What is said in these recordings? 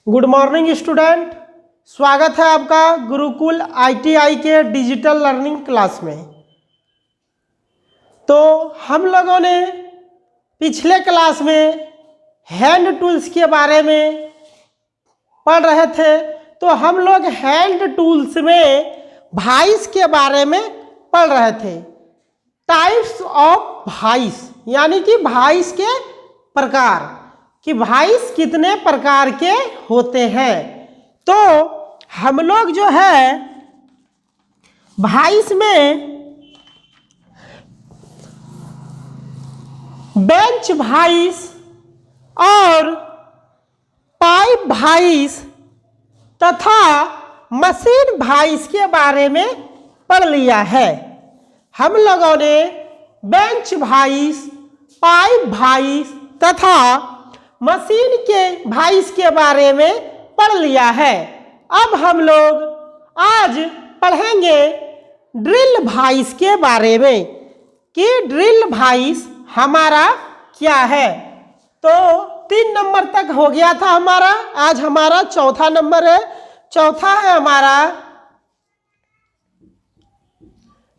Good morning student, स्वागत है आपका गुरुकुल आईटीआई के डिजिटल लर्निंग क्लास में। तो हम लोगों ने पिछले क्लास में हैंड टूल्स के बारे में पढ़ रहे थे। तो हम लोग हैंड टूल्स में वाइस के बारे में पढ़ रहे थे। टाइप्स ऑफ वाइस यानी कि वाइस के प्रकार, कि वाइस कितने प्रकार के होते हैं। तो हम लोग जो है वाइस में बेंच वाइस और पाइप वाइस तथा मशीन वाइस के बारे में पढ़ लिया है। हम लोगों ने बेंच वाइस, पाइप वाइस तथा मशीन के वाइस के बारे में पढ़ लिया है। अब हम लोग आज पढ़ेंगे ड्रिल वाइस के बारे में कि ड्रिल वाइस हमारा क्या है। तो 3 नंबर तक हो गया था हमारा, आज हमारा चौथा नंबर है। चौथा है हमारा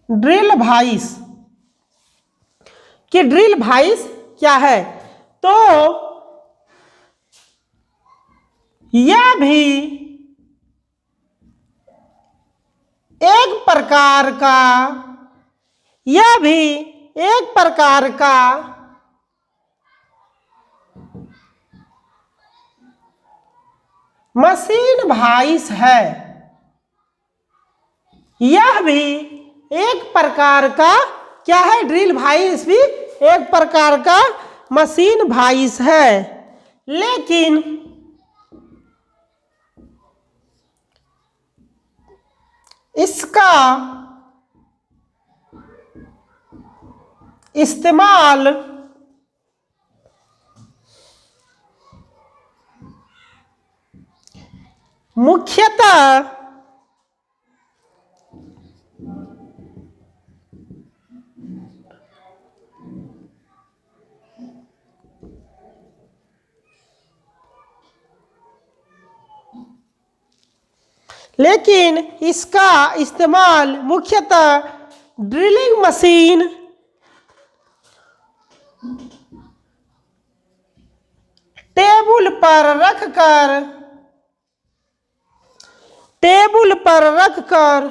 ड्रिल वाइस, कि ड्रिल वाइस क्या है। तो यह भी एक प्रकार का मशीन वाइस है। यह भी एक प्रकार का क्या है, ड्रिल वाइस भी एक प्रकार का मशीन वाइस है। लेकिन इसका इस्तेमाल मुख्यतः लेकिन इसका इस्तेमाल मुख्यतः ड्रिलिंग मशीन, टेबल पर रखकर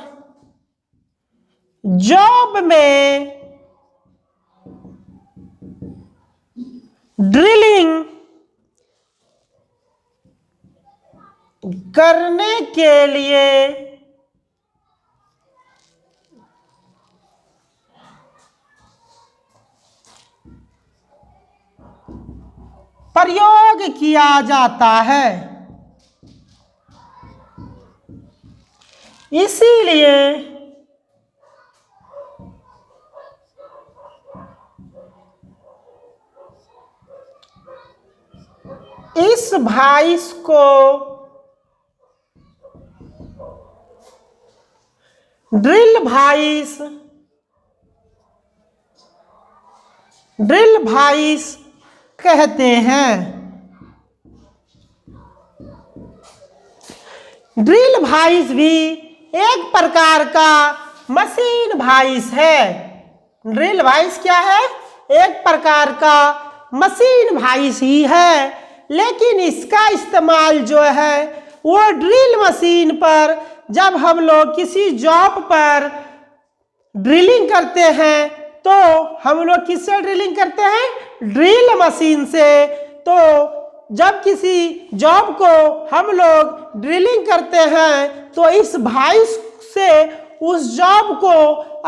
जॉब में ड्रिलिंग करने के लिए प्रयोग किया जाता है। इसीलिए इस वाइस को ड्रिल वाइस कहते हैं। ड्रिल वाइस भी एक प्रकार का मशीन वाइस है। ड्रिल वाइस क्या है? एक प्रकार का मशीन वाइस ही है। लेकिन इसका इस्तेमाल जो है वो ड्रिल मशीन पर, जब हम लोग किसी जॉब पर ड्रिलिंग करते हैं तो हम लोग किससे ड्रिलिंग करते हैं? ड्रिल मशीन से। तो जब किसी जॉब को हम लोग ड्रिलिंग करते हैं तो इस वाइस से उस जॉब को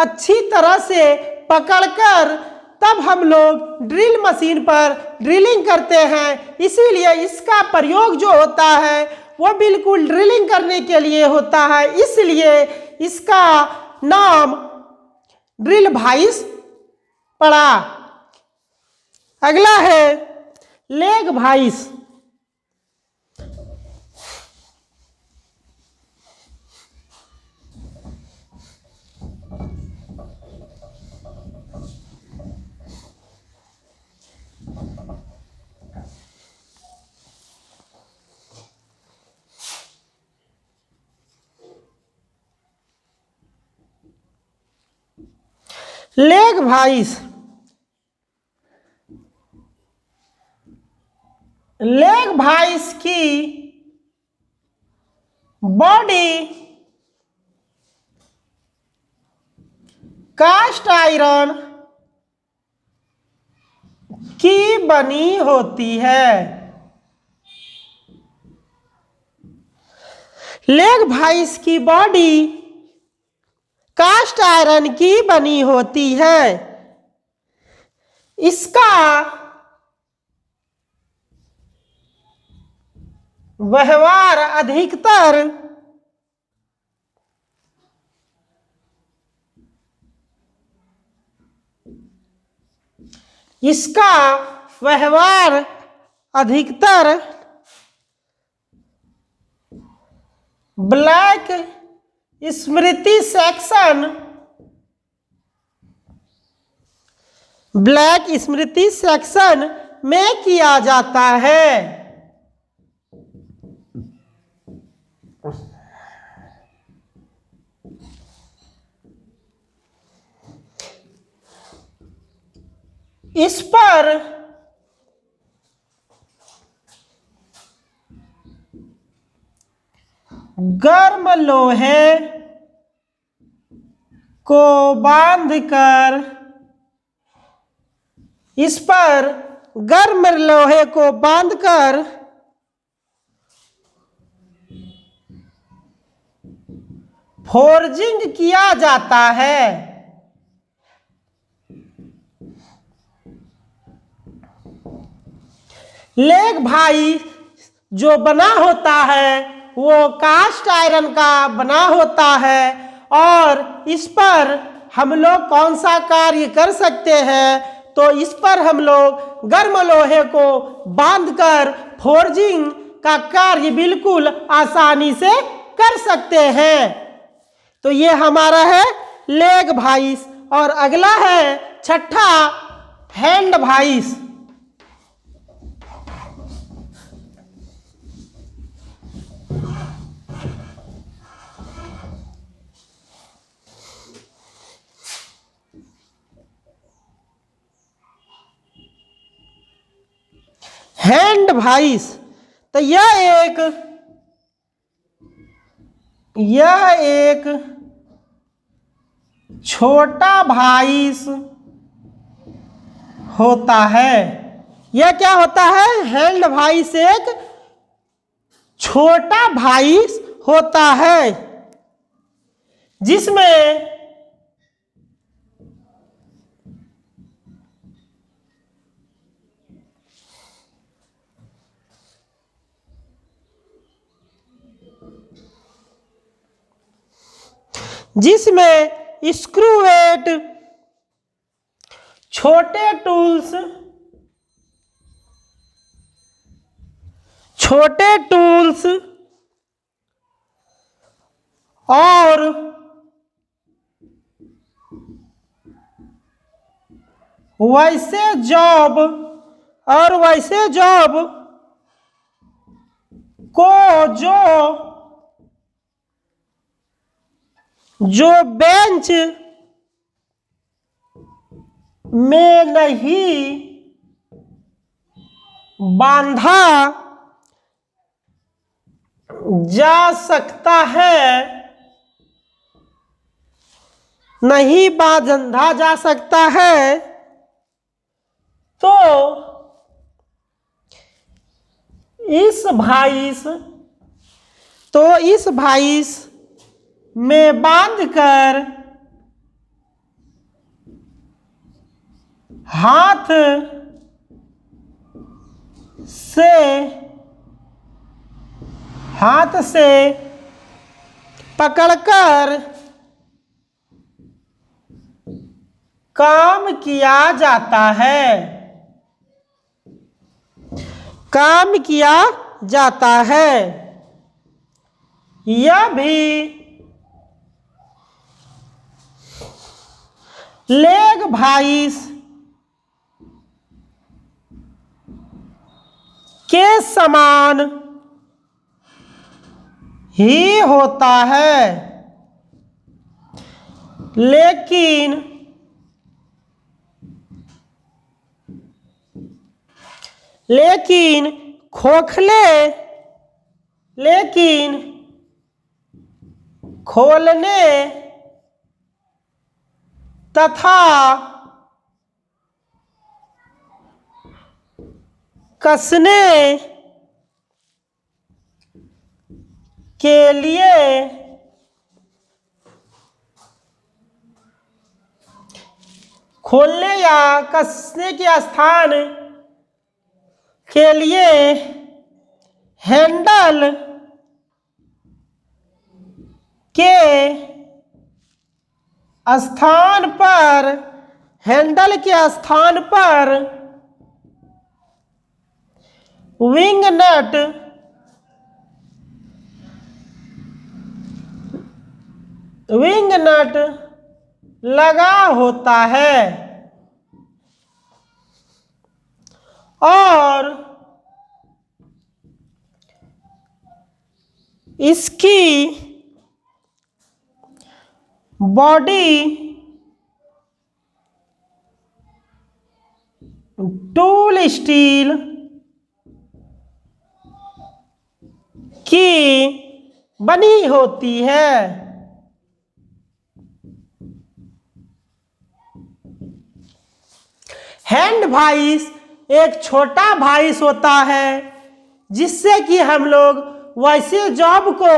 अच्छी तरह से पकड़कर तब हम लोग ड्रिल मशीन पर ड्रिलिंग करते हैं। इसीलिए इसका प्रयोग जो होता है वो बिल्कुल ड्रिलिंग करने के लिए होता है। इसलिए इसका नाम ड्रिल वाइस पड़ा। अगला है leg vice. Leg vice, leg vice की बॉडी कास्ट आयरन की बनी होती है। लेग भाइस की बॉडी कास्ट आयरन की बनी होती है। इसका व्यवहार अधिकतर इसका व्यवहार अधिकतर ब्लैक स्मृति सेक्शन, ब्लैक स्मृति सेक्शन में किया जाता है। इस पर गर्म लोहे को बांधकर, इस पर गर्म लोहे को बांधकर फोर्जिंग किया जाता है। लेग भाई जो बना होता है वो कास्ट आयरन का बना होता है और इस पर हम लोग कौन सा कार्य कर सकते हैं, तो इस पर हम लोग गर्म लोहे को बांधकर फोर्जिंग का कार्य बिल्कुल आसानी से कर सकते हैं। तो ये हमारा है लेग भाइस। और अगला है छठा हैंड भाइस। हैंड भाइस तो यह एक छोटा भाइस होता है। यह क्या होता है? हैंड भाइस एक छोटा भाइस होता है जिसमें स्क्रूवेट, छोटे टूल्स और वैसे जॉब को जो बेंच में नहीं बांधा जा सकता है, नहीं बांधा जा सकता है, तो इस भाइस में बांधकर हाथ से पकड़कर काम किया जाता है। यह भी लेग भाइस के समान ही होता है, लेकिन लेकिन खोलने तथा कसने के लिए खोलने या कसने के स्थान के लिए हैंडल के स्थान पर विंग नट लगा होता है और इसकी बॉडी टूल स्टील की बनी होती है। हैंड वाइस एक छोटा वाइस होता है जिससे कि हम लोग वैसे जॉब को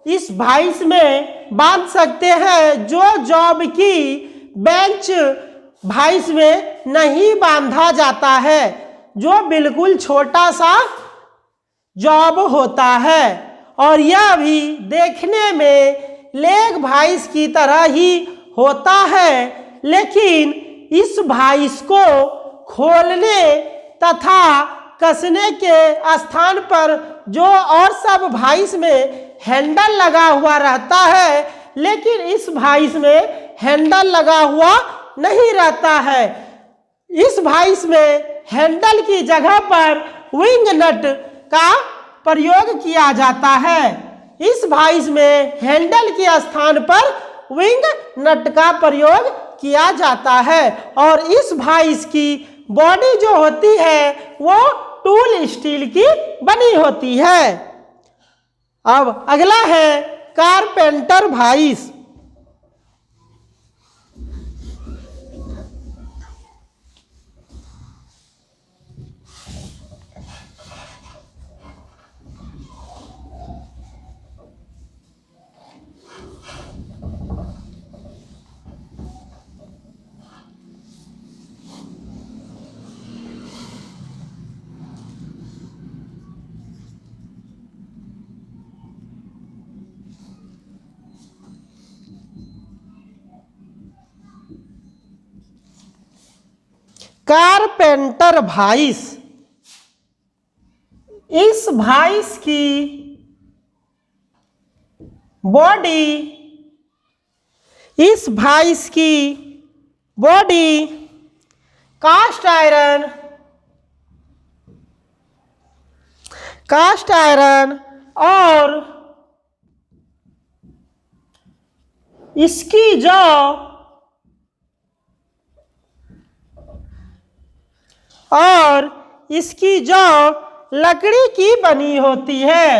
इस वाइस में बांध सकते हैं जो जॉब की बेंच वाइस में नहीं बांधा जाता है, जो बिल्कुल छोटा सा जॉब होता है और यह भी देखने में लेग वाइस की तरह ही होता है, लेकिन इस वाइस को खोलने तथा कसने के स्थान पर जो और सब वाइस में हैंडल लगा हुआ रहता है, लेकिन इस वाइस में हैंडल लगा हुआ नहीं रहता है। इस वाइस में हैंडल की जगह पर विंग नट का प्रयोग किया जाता है। इस वाइस में हैंडल के स्थान पर विंग नट का प्रयोग किया जाता है और इस वाइस की बॉडी जो होती है वो टूल स्टील की बनी होती है। अब अगला है कारपेंटर वाइस। कारपेंटर वाइस, इस वाइस की बॉडी कास्ट आयरन और इसकी जौ लकड़ी की बनी होती है,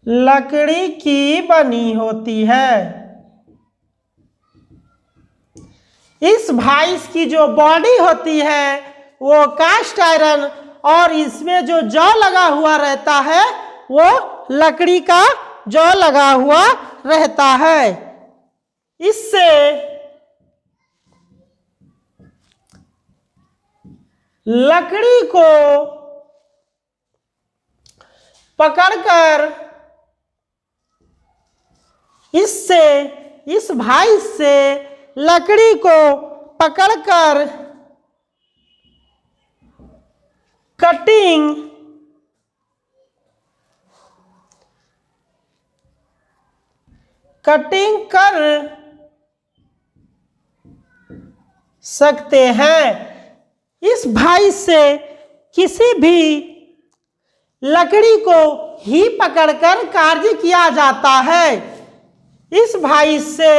लकड़ी की बनी होती है। इस वाइस की जो बॉडी होती है वो कास्ट आयरन और इसमें जो जौ लगा हुआ रहता है वो लकड़ी का जौ लगा हुआ रहता है। इससे लकड़ी को पकड़कर इस वाइस से लकड़ी को पकड़कर कटिंग कर सकते हैं। इस वाइस से किसी भी लकड़ी को ही पकड़कर कार्य किया जाता है। इस वाइस से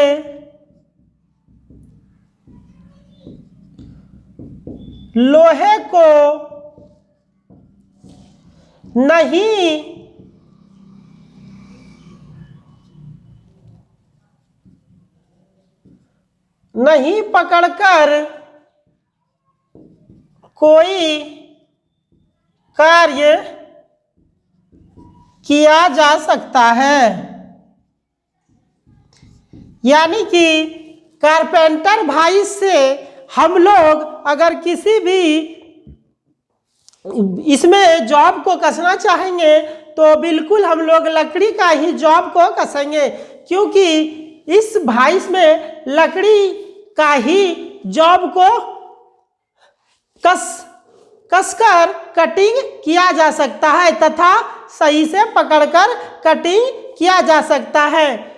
लोहे को नहीं पकड़कर कोई कार्य किया जा सकता है। यानी कि कारपेंटर भाई से हम लोग अगर किसी भी इसमें जॉब को कसना चाहेंगे तो बिल्कुल हम लोग लकड़ी का ही जॉब को कसेंगे, क्योंकि इस भाइस में लकड़ी का ही जॉब को कसकर कटिंग किया जा सकता है तथा सही से पकड़कर कटिंग किया जा सकता है।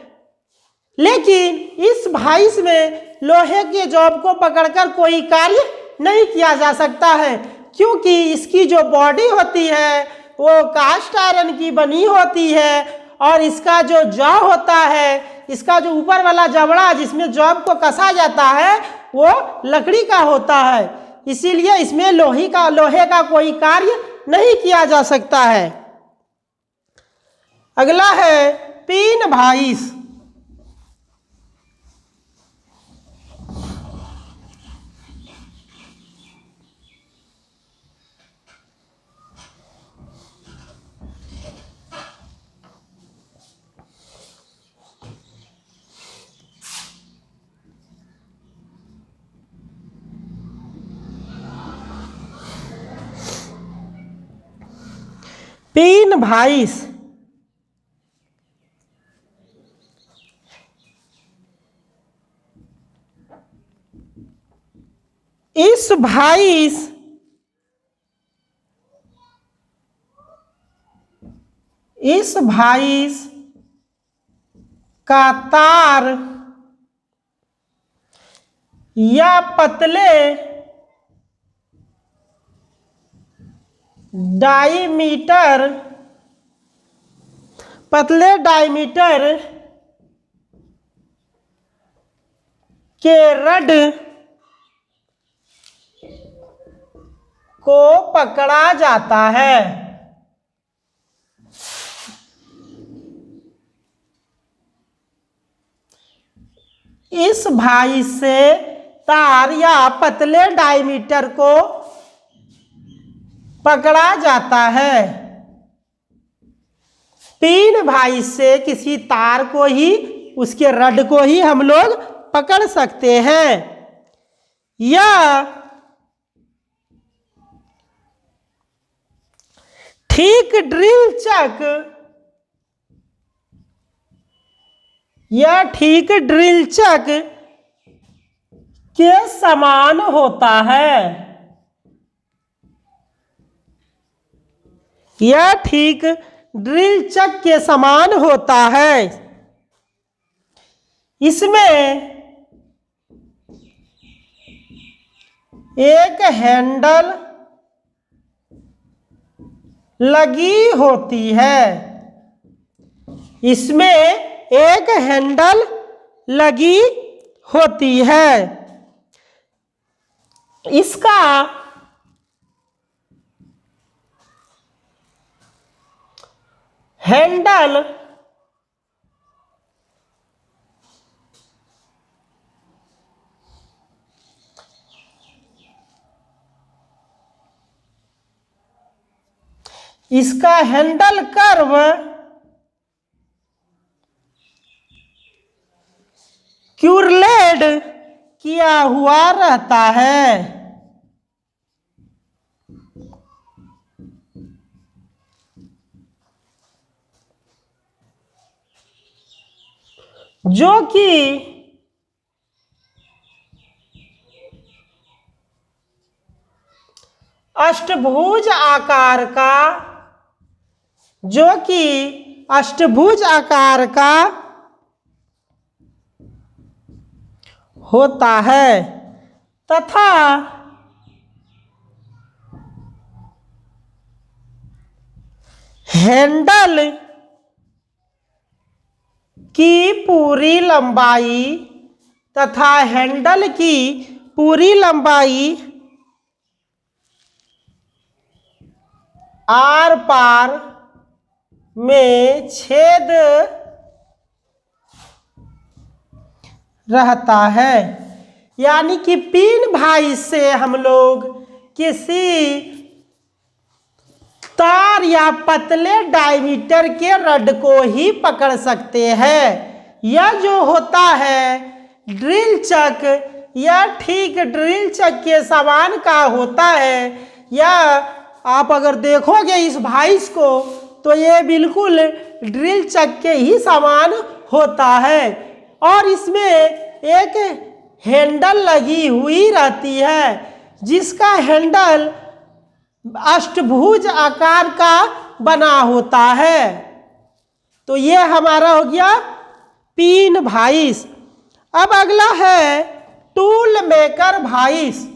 लेकिन इस भाइस में लोहे के जॉब को पकड़कर कोई कार्य नहीं किया जा सकता है, क्योंकि इसकी जो बॉडी होती है वो कास्ट आयरन की बनी होती है और इसका जो जॉ होता है, इसका जो ऊपर वाला जबड़ा जिसमें जॉब को कसा जाता है वो लकड़ी का होता है। इसीलिए इसमें लोहे का कोई कार्य नहीं किया जा सकता है। अगला है पिन भाइस। पिन भाइस इस भाइस का तार या पतले डायमीटर के रड को पकड़ा जाता है। इस भाइस से तार या पतले डायमीटर को पकड़ा जाता है। पिन भाइस से किसी तार को ही, उसके रड को ही हम लोग पकड़ सकते हैं। या ठीक ड्रिल चक के समान होता है। यह ठीक ड्रिल चक के समान होता है। इसमें एक हैंडल लगी होती है। इसमें एक हैंडल लगी होती है। इसका हैंडल कर्व क्यूरलेड किया हुआ रहता है, जो कि अष्टभुज आकार का होता है तथा हैंडल की पूरी लंबाई आर पार में छेद रहता है। यानी कि पिन भाई से हम लोग किसी तार या पतले डायमीटर के रड को ही पकड़ सकते हैं। यह जो होता है ड्रिल चक, यह ठीक ड्रिल चक के समान का होता है। यह आप अगर देखोगे इस भाइस को तो ये बिल्कुल ड्रिल चक के ही समान होता है। और इसमें एक हैंडल लगी हुई रहती है जिसका हैंडल अष्टभुज आकार का बना होता है। तो ये हमारा हो गया पिन भाइस। अब अगला है tool maker vice.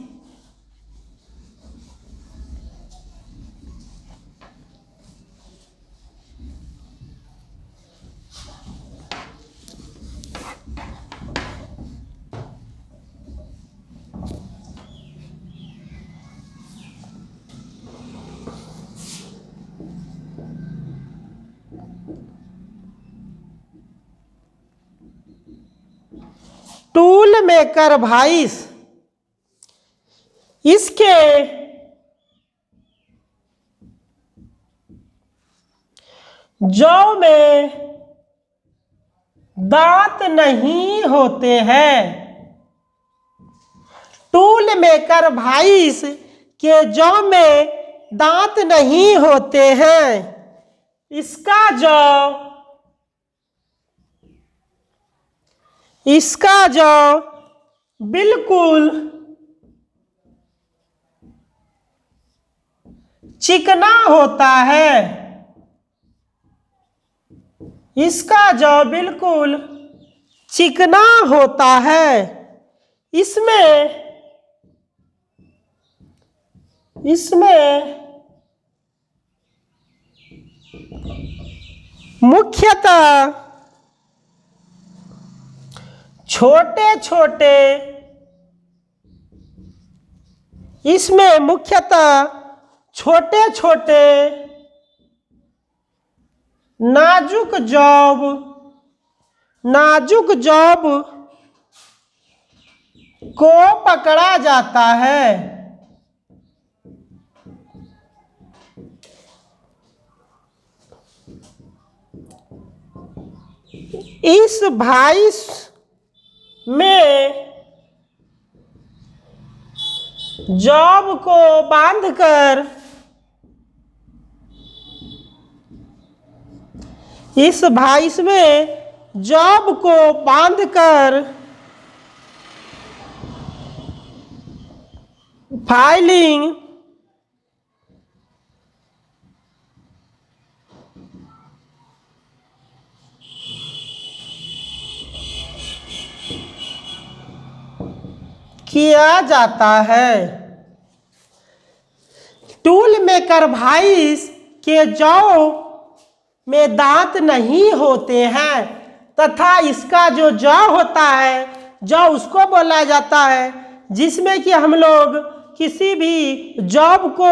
Tool maker vice इसके जौ में दांत नहीं होते हैं। टूल मेकर भाइस के जौ में दांत नहीं होते हैं। इसका जौ बिल्कुल चिकना होता है। इसका जौ बिल्कुल चिकना होता है। इसमें मुख्यतः छोटे छोटे नाजुक जॉब को पकड़ा जाता है। इस भाइस में जॉब को बांधकर फाइलिंग किया जाता है। टूल मेकर भाइस के जौ में दांत नहीं होते हैं तथा इसका जो जौ होता है, जौ उसको बोला जाता है जिसमें कि हम लोग किसी भी जॉब को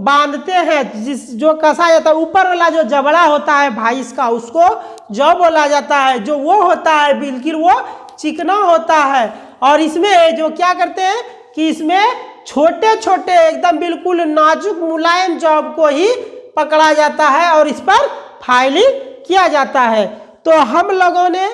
बांधते हैं, जो कसा जाता है, ऊपर वाला जो जबड़ा होता है भाइस का उसको जौ बोला जाता है। जो वो होता है बिल्कुल वो चिकना होता है। और इसमें जो क्या करते हैं कि इसमें छोटे छोटे एकदम बिल्कुल नाजुक मुलायम जॉब को ही पकड़ा जाता है और इस पर फाइलिंग किया जाता है। तो हम लोगों ने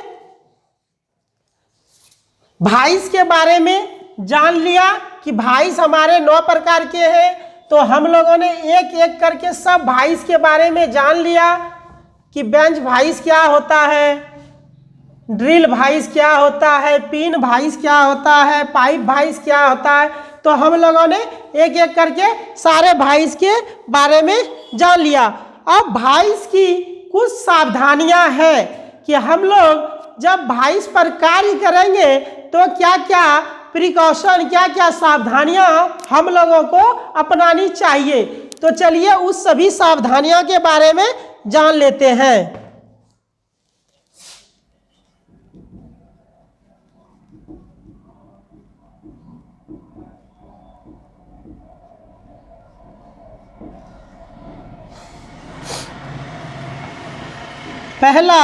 भाइस के बारे में जान लिया कि भाइस हमारे 9 प्रकार के हैं। तो हम लोगों ने एक एक करके सब भाइस के बारे में जान लिया कि बेंच भाइस क्या होता है, ड्रिल भाइस क्या होता है, पिन भाइस क्या होता है, पाइप भाइस क्या होता है। तो हम लोगों ने एक एक करके सारे भाइस के बारे में जान लिया। अब भाइस की कुछ सावधानियां हैं कि हम लोग जब भाइस पर कार्य करेंगे तो क्या क्या प्रिकॉशन, क्या क्या सावधानियां हम लोगों को अपनानी चाहिए। तो चलिए उस सभी सावधानियों के बारे में जान लेते हैं। पहला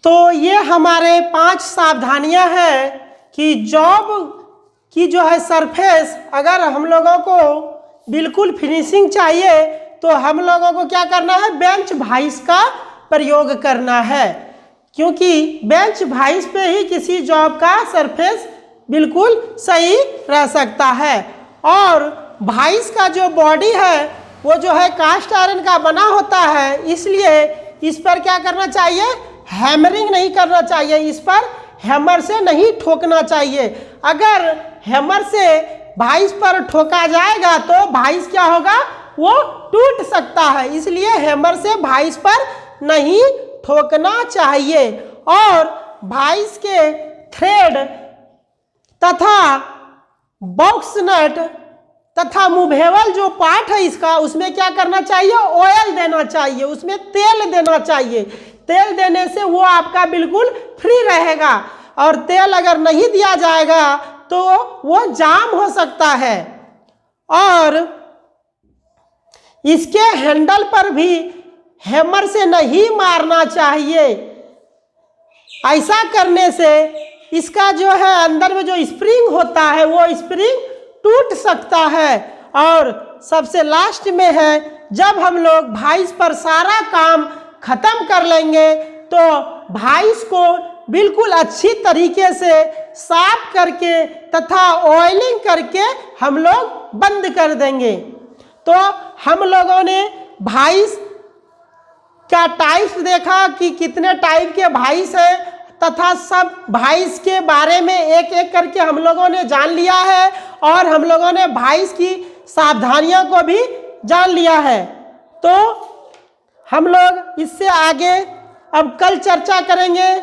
तो ये हमारे 5 सावधानियां हैं कि जॉब की जो है सरफेस अगर हम लोगों को बिल्कुल फिनिशिंग चाहिए तो हम लोगों को क्या करना है, बेंच वाइस का प्रयोग करना है, क्योंकि बेंच वाइस पे ही किसी जॉब का सरफेस बिल्कुल सही रह सकता है। और वाइस का जो बॉडी है वो जो है कास्ट आयरन का बना होता है, इसलिए इस पर क्या करना चाहिए, हैमरिंग नहीं करना चाहिए, इस पर हैमर से नहीं ठोकना चाहिए। अगर हैमर से वाइस पर ठोका जाएगा तो वाइस क्या होगा, वो टूट सकता है, इसलिए हैमर से वाइस पर नहीं ठोकना चाहिए। और वाइस के थ्रेड तथा बॉक्स नट तथा मूवेबल जो पार्ट है इसका, उसमें क्या करना चाहिए, ऑयल देना चाहिए, उसमें तेल देना चाहिए। तेल देने से वो आपका बिल्कुल फ्री रहेगा, और तेल अगर नहीं दिया जाएगा तो वो जाम हो सकता है। और इसके हैंडल पर भी हैमर से नहीं मारना चाहिए। ऐसा करने से इसका जो है अंदर में जो स्प्रिंग होता है वो स्प्रिंग टूट सकता है। और सबसे लास्ट में है, जब हम लोग वाइस पर सारा काम खत्म कर लेंगे तो वाइस को बिल्कुल अच्छी तरीके से साफ करके तथा ऑयलिंग करके हम लोग बंद कर देंगे। तो हम लोगों ने वाइस का टाइप्स देखा कि कितने टाइप के वाइस है, तथा सब वाइस के बारे में एक एक करके हम लोगों ने जान लिया है, और हम लोगों ने वाइस की सावधानियों को भी जान लिया है। तो हम लोग इससे आगे अब कल चर्चा करेंगे।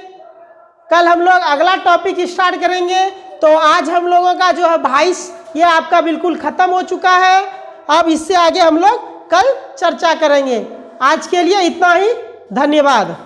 कल हम लोग अगला टॉपिक स्टार्ट करेंगे। तो आज हम लोगों का जो है वाइस ये आपका बिल्कुल ख़त्म हो चुका है। अब इससे आगे हम लोग कल चर्चा करेंगे। आज के लिए इतना ही, धन्यवाद।